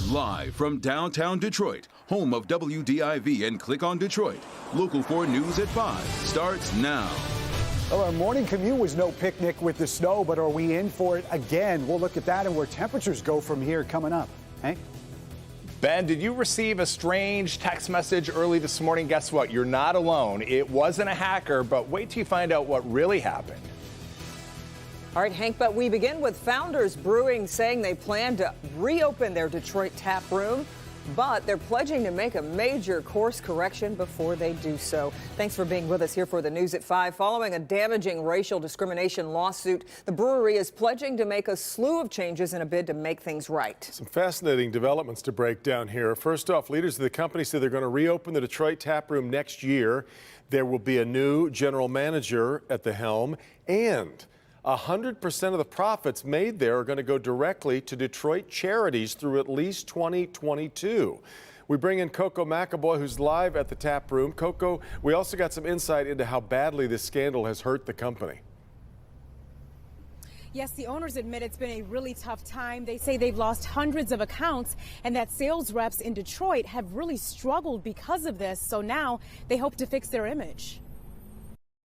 Live from downtown Detroit, home of WDIV and Click on Detroit, Local 4 News at 5 starts now. Well, our morning commute was no picnic with the snow, but are we in for it again? We'll look at that and where temperatures go from here coming up. Hank? Ben, did you receive a strange text message early this morning? Guess what? You're not alone. It wasn't a hacker, but wait till you find out what really happened. All right, Hank, but we begin with Founders Brewing saying they plan to reopen their Detroit tap room, but they're pledging to make a major course correction before they do so. Thanks for being with us here for the News at 5. Following a damaging racial discrimination lawsuit, the brewery is pledging to make a slew of changes in a bid to make things right. Some fascinating developments to break down here. First off, leaders of the company say they're going to reopen the Detroit tap room next year. There will be a new general manager at the helm, and 100% of the profits made there are going to go directly to Detroit charities through at least 2022. We bring in Coco McAvoy, who's live at the tap room. Coco, we also got some insight into how badly this scandal has hurt the company. Yes, the owners admit it's been a really tough time. They say they've lost hundreds of accounts and that sales reps in Detroit have really struggled because of this. So now they hope to fix their image.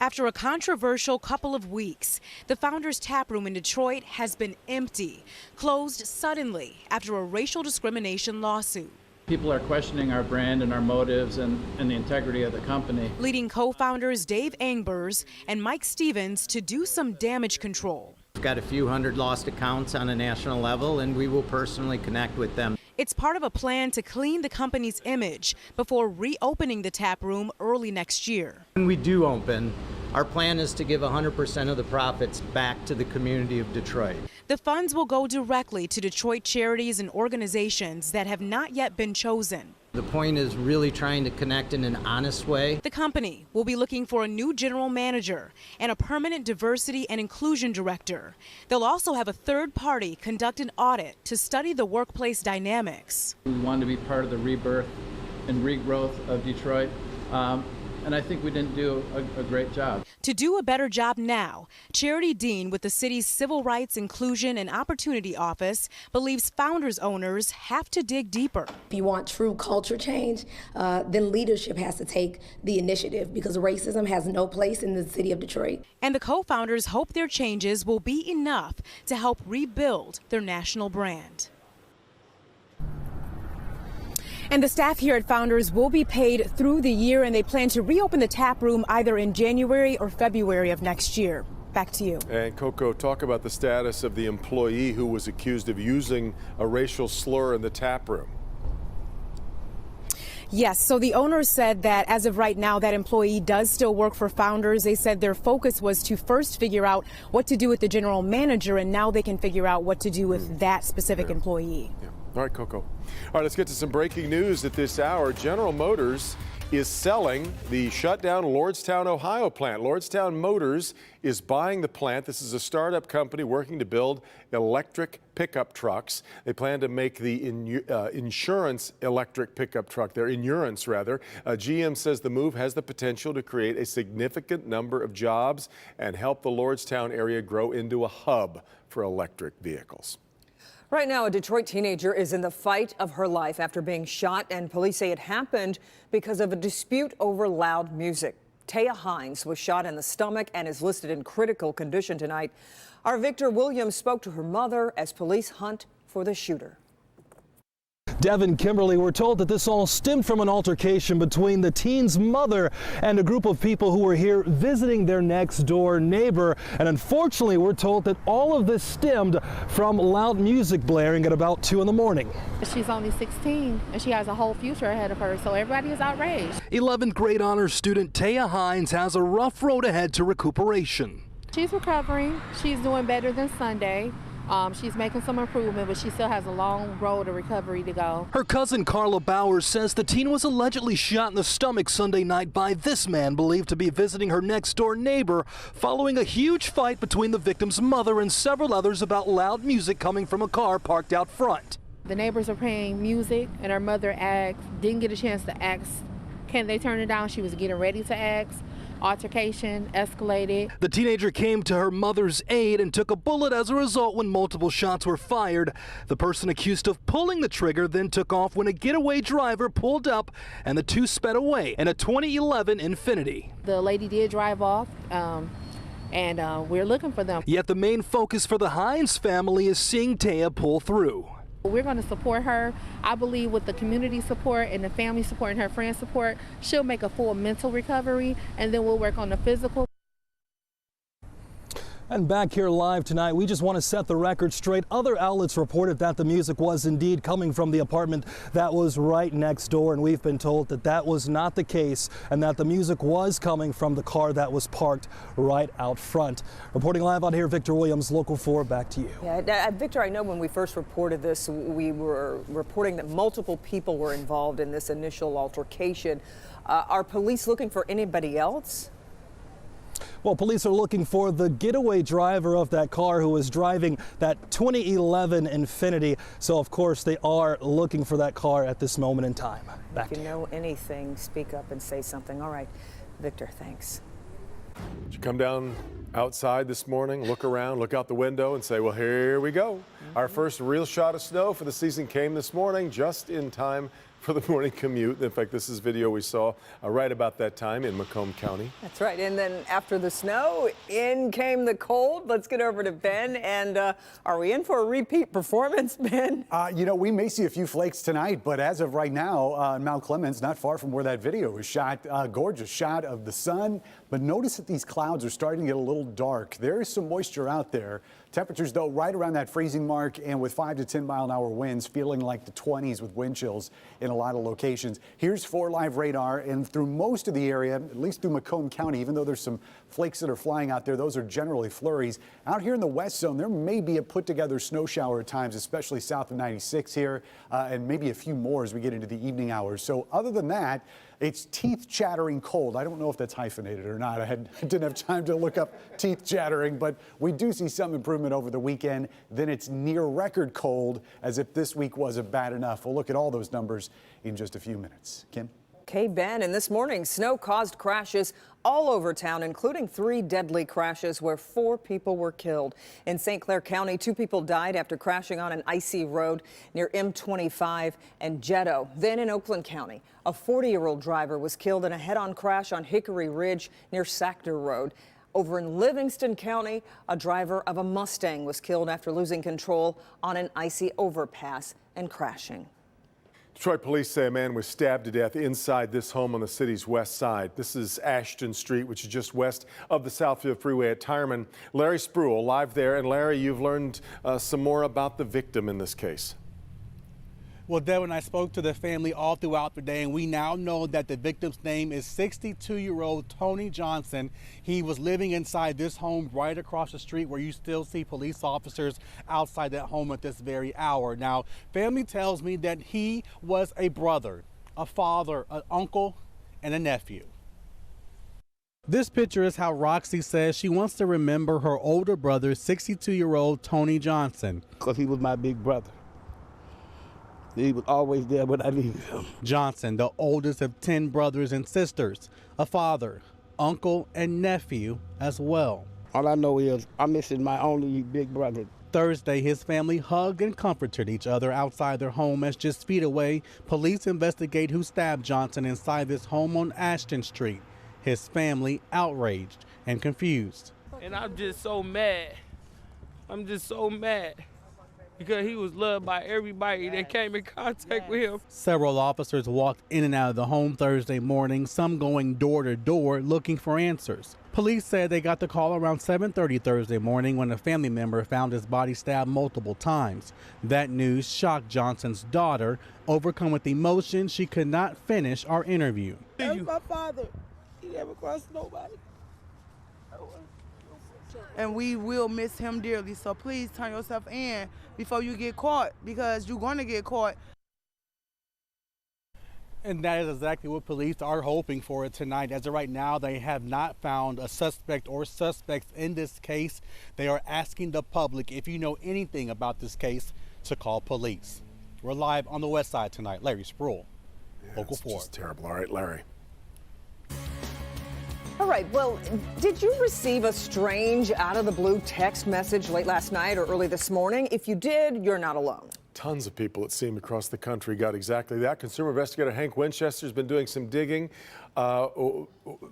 After a controversial couple of weeks, the Founders Tap Room in Detroit has been empty, closed suddenly after a racial discrimination lawsuit. People are questioning our brand and our motives and the integrity of the company. Leading co-founders Dave Angbers and Mike Stevens to do some damage control. We've got a few hundred lost accounts on a national level, and we will personally connect with them. It's part of a plan to clean the company's image before reopening the tap room early next year. When we do open, our plan is to give 100% of the profits back to the community of Detroit. The funds will go directly to Detroit charities and organizations that have not yet been chosen. The point is really trying to connect in an honest way. The company will be looking for a new general manager and a permanent diversity and inclusion director. They'll also have a third party conduct an audit to study the workplace dynamics. We wanted to be part of the rebirth and regrowth of Detroit. And I think we didn't do a great job. To do a better job now, Charity Dean with the city's Civil Rights, Inclusion and Opportunity Office believes Founders owners have to dig deeper. If you want true culture change, then leadership has to take the initiative because racism has no place in the city of Detroit. And the co-founders hope their changes will be enough to help rebuild their national brand. And the staff here at Founders will be paid through the year, and they plan to reopen the tap room either in January or February of next year. Back to you. And Coco, talk about the status of the employee who was accused of using a racial slur in the tap room. Yes, so the owners said that as of right now, that employee does still work for Founders. They said their focus was to first figure out what to do with the general manager, and now they can figure out what to do with that specific employee. Yeah. All right, Coco. All right, let's get to some breaking news at this hour. General Motors is selling the shutdown Lordstown, Ohio plant. Lordstown Motors is buying the plant. This is a startup company working to build electric pickup trucks. They plan to make the insurance electric pickup truck, their Endurance rather. GM says the move has the potential to create a significant number of jobs and help the Lordstown area grow into a hub for electric vehicles. Right now, a Detroit teenager is in the fight of her life after being shot, and police say it happened because of a dispute over loud music. Taya Hines was shot in the stomach and is listed in critical condition tonight. Our Victor Williams spoke to her mother as police hunt for the shooter. Devin Kimberly, we're told that this all stemmed from an altercation between the teen's mother and a group of people who were here visiting their next door neighbor. And unfortunately, we're told that all of this stemmed from loud music blaring at about 2 in the morning. She's only 16 and she has a whole future ahead of her, so everybody is outraged. 11th grade honors student Taya Hines has a rough road ahead to recuperation. She's recovering. She's doing better than Sunday. She's making some improvement, but she still has a long road of recovery to go. Her cousin Carla Bowers says the teen was allegedly shot in the stomach Sunday night by this man believed to be visiting her next door neighbor following a huge fight between the victim's mother and several others about loud music coming from a car parked out front. The neighbors are playing music and her mother didn't get a chance to ask, can they turn it down? She was getting ready to ask, altercation escalated. The teenager came to her mother's aid and took a bullet as a result when multiple shots were fired. The person accused of pulling the trigger then took off when a getaway driver pulled up and the two sped away in a 2011 Infiniti. The lady did drive off, and we're looking for them. Yet the main focus for the Hines family is seeing Taya pull through. We're going to support her. I believe with the community support and the family support and her friends support, she'll make a full mental recovery, and then we'll work on the physical. And back here live tonight, we just want to set the record straight. Other outlets reported that the music was indeed coming from the apartment that was right next door, and we've been told that that was not the case and that the music was coming from the car that was parked right out front. Reporting live out here, Victor Williams, Local 4, back to you. Yeah, Victor, I know when we first reported this, we were reporting that multiple people were involved in this initial altercation. Are police looking for anybody else? Well, police are looking for the getaway driver of that car who was driving that 2011 Infiniti. So, of course, they are looking for that car at this moment in time. Back if you know anything, speak up and say something. All right, Victor, thanks. Did you come down outside this morning, look around, look out the window and say, well, here we go. Our first real shot of snow for the season came this morning, just in time for the morning commute. In fact, this is video we saw right about that time in Macomb County. That's right. And then after the snow, in came the cold. Let's get over to Ben. And are we in for a repeat performance, Ben? You know, we may see a few flakes tonight, but as of right now, Mount Clemens, not far from where that video was shot, gorgeous shot of the sun. But notice that these clouds are starting to get a little dark. There is some moisture out there. Temperatures, though, right around that freezing mark, and with 5 to 10 mile an hour winds, feeling like the 20s with wind chills in a lot of locations. Here's 4 Live radar, and through most of the area, at least through Macomb County, even though there's some flakes that are flying out there, those are generally flurries. Out here in the west zone, there may be a put-together snow shower at times, especially south of 96 here, and maybe a few more as we get into the evening hours. So other than that, it's teeth-chattering cold. I don't know if that's hyphenated or not. I didn't have time to look up teeth-chattering, but we do see some improvement over the weekend. Then it's near-record cold, as if this week wasn't bad enough. We'll look at all those numbers in just a few minutes. Kim? Okay, Ben, and this morning, snow caused crashes all over town, including 3 deadly crashes where 4 people were killed. In St. Clair County, 2 people died after crashing on an icy road near M25 and Jetto. Then in Oakland County, a 40-year-old driver was killed in a head-on crash on Hickory Ridge near Sactor Road. Over in Livingston County, a driver of a Mustang was killed after losing control on an icy overpass and crashing. Detroit police say a man was stabbed to death inside this home on the city's west side. This is Ashton Street, which is just west of the Southfield Freeway at Tireman. Larry Spruill live there. And Larry, you've learned some more about the victim in this case. Well, Devin, I spoke to the family all throughout the day, and we now know that the victim's name is 62-year-old Tony Johnson. He was living inside this home right across the street where you still see police officers outside that home at this very hour. Now, family tells me that he was a brother, a father, an uncle, and a nephew. This picture is how Roxy says she wants to remember her older brother, 62-year-old Tony Johnson. Because he was my big brother. He was always there when I needed him. Johnson, the oldest of 10 brothers and sisters, a father, uncle, and nephew as well. All I know is I'm missing my only big brother. Thursday, his family hugged and comforted each other outside their home as just feet away, police investigate who stabbed Johnson inside this home on Ashton Street. His family outraged and confused. And I'm just so mad. I'm just so mad. Because he was loved by everybody that came in contact with him. Several officers walked in and out of the home Thursday morning, some going door to door looking for answers. Police said they got the call around 7:30 Thursday morning when a family member found his body stabbed multiple times. That news shocked Johnson's daughter. Overcome with emotion, she could not finish our interview. That was my father. He never crossed nobody. And we will miss him dearly. So please turn yourself in before you get caught, because you're going to get caught. And that is exactly what police are hoping for tonight. As of right now, they have not found a suspect or suspects in this case. They are asking the public, if you know anything about this case, to call police. We're live on the west side tonight. Larry Spruill, Local 4. It's just terrible. All right, Larry. All right. Well, did you receive a strange out-of-the-blue text message late last night or early this morning? If you did, you're not alone. Tons of people, it seemed, across the country got exactly that. Consumer investigator Hank Winchester has been doing some digging.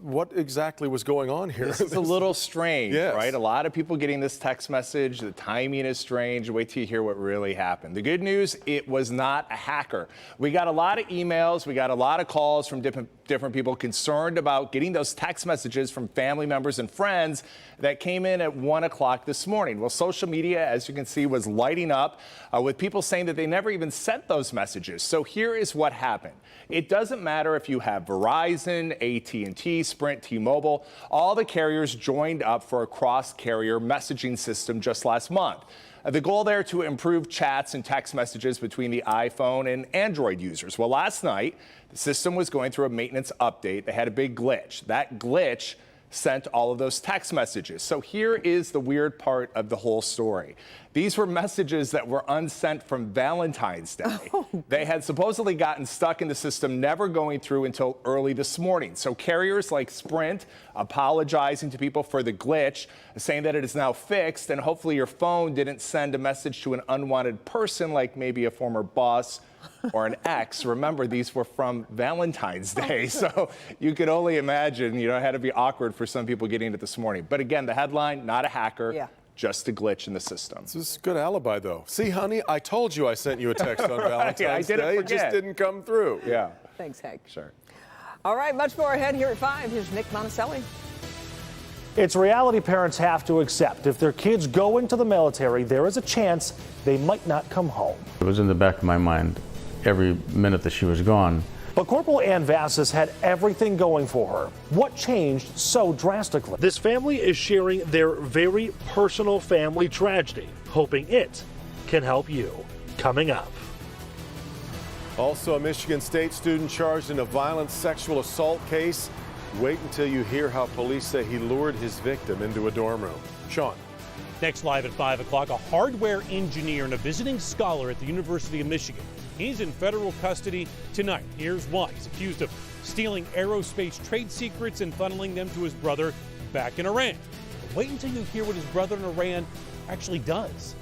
What exactly was going on here? This is a little strange, Yes. right? A lot of people getting this text message. The timing is strange. Wait till you hear what really happened. The good news, it was not a hacker. We got a lot of emails. We got a lot of calls from different people concerned about getting those text messages from family members and friends that came in at 1 o'clock this morning. Well, social media, as you can see, was lighting up with people saying that they never even sent those messages. So here is what happened. It doesn't matter if you have Verizon, AT&T, Sprint, T-Mobile. All the carriers joined up for a cross-carrier messaging system just last month. The goal there to improve chats and text messages between the iPhone and Android users. Well, last night, the system was going through a maintenance update. They had a big glitch. That glitch sent all of those text messages. So here is the weird part of the whole story. These were messages that were unsent from Valentine's Day. They had supposedly gotten stuck in the system, never going through until early this morning. So carriers like Sprint apologizing to people for the glitch, saying that it is now fixed, and hopefully your phone didn't send a message to an unwanted person, like maybe a former boss or an ex. Remember, these were from Valentine's Day, so you could only imagine, it had to be awkward for some people getting it this morning. But again, the headline, not a hacker, just a glitch in the system. This is a good alibi, though. See, honey, I told you I sent you a text on Valentine's I didn't Day. forget. It just didn't come through. Yeah. Thanks, Hank. Sure. All right, much more ahead here at 5. Here's Nick Monticelli. It's a reality parents have to accept. If their kids go into the military, there is a chance they might not come home. It was in the back of my mind every minute that she was gone. But Corporal Ann Vassis had everything going for her. What changed so drastically? This family is sharing their very personal family tragedy, hoping it can help you. Coming up. Also, a Michigan State student charged in a violent sexual assault case. Wait until you hear how police say he lured his victim into a dorm room. Sean. Next live at 5 o'clock, a hardware engineer and a visiting scholar at the University of Michigan. He's in federal custody tonight. Here's why. He's accused of stealing aerospace trade secrets and funneling them to his brother back in Iran. But wait until you hear what his brother in Iran actually does.